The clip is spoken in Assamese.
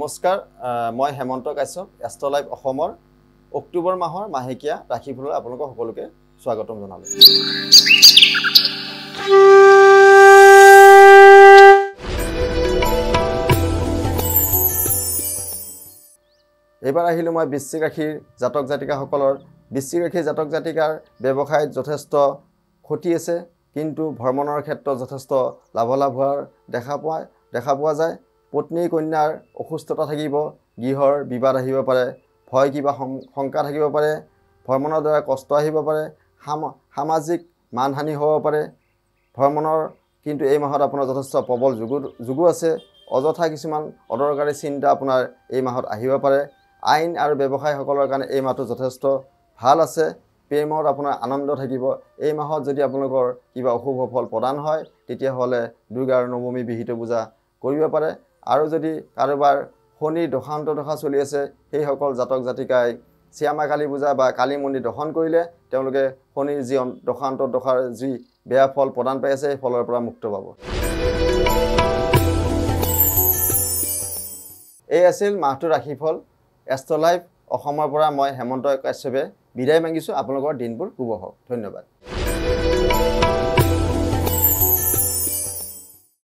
নমস্কাৰ মই হেমন্ত কাশ্যপ এষ্ট্ৰ লাইভ অসমৰ অক্টোবৰ মাহৰ মাহেকীয়া ৰাশিফললৈ আপোনালোক সকলোকে স্বাগতম জনালোঁ। এইবাৰ আহিলোঁ মই বৃশ্চিক ৰাশিৰ জাতক জাতিকাসকলৰ বৃশ্চিক ৰাশিৰ জাতক জাতিকাৰ ব্যৱসায়ত যথেষ্ট ক্ষতি আছে, কিন্তু ভ্ৰমণৰ ক্ষেত্ৰত যথেষ্ট লাভালাভ হোৱাৰ দেখা পোৱা যায়। পত্নী কন্যাৰ অসুস্থতা থাকিব, গৃহৰ বিবাদ আহিব পাৰে, ভয় কিবা শংকা থাকিব পাৰে, ভ্ৰমণৰ দ্বাৰা কষ্ট আহিব পাৰে, সামাজিক মানহানি হ'ব পাৰে। ভ্ৰমণৰ কিন্তু এই মাহত আপোনাৰ যথেষ্ট প্ৰবল যোগো আছে। অযথা কিছুমান অদৰকাৰী চিন্তা আপোনাৰ এই মাহত আহিব পাৰে। আইন আৰু ব্যৱসায়ীসকলৰ কাৰণে এই মাহটো যথেষ্ট ভাল আছে। প্ৰেমত আপোনাৰ আনন্দ থাকিব। এই মাহত যদি আপোনালোকৰ কিবা অশুভ ফল প্ৰদান হয়, তেতিয়াহ'লে দুৰ্গাৰ নৱমী বিহিত পূজা কৰিব পাৰে। আৰু যদি কাৰোবাৰ শনিৰ দশা চলি আছে, সেইসকল জাতক জাতিকাই শ্যামা কালী পূজা বা কালী মন্দিৰ দৰ্শন কৰিলে তেওঁলোকে শনিৰ যি দশাৰ যি বেয়া ফল প্ৰদান পাই আছে, সেই ফলৰ পৰা মুক্ত পাব। এই আছিল মাহটোৰ ৰাশিফল। এষ্ট্ৰ লাইভ অসমৰ পৰা মই হেমন্ত কাশ্যপে বিদায় মাগিছোঁ। আপোনালোকৰ দিনবোৰ শুভ হওক। ধন্যবাদ।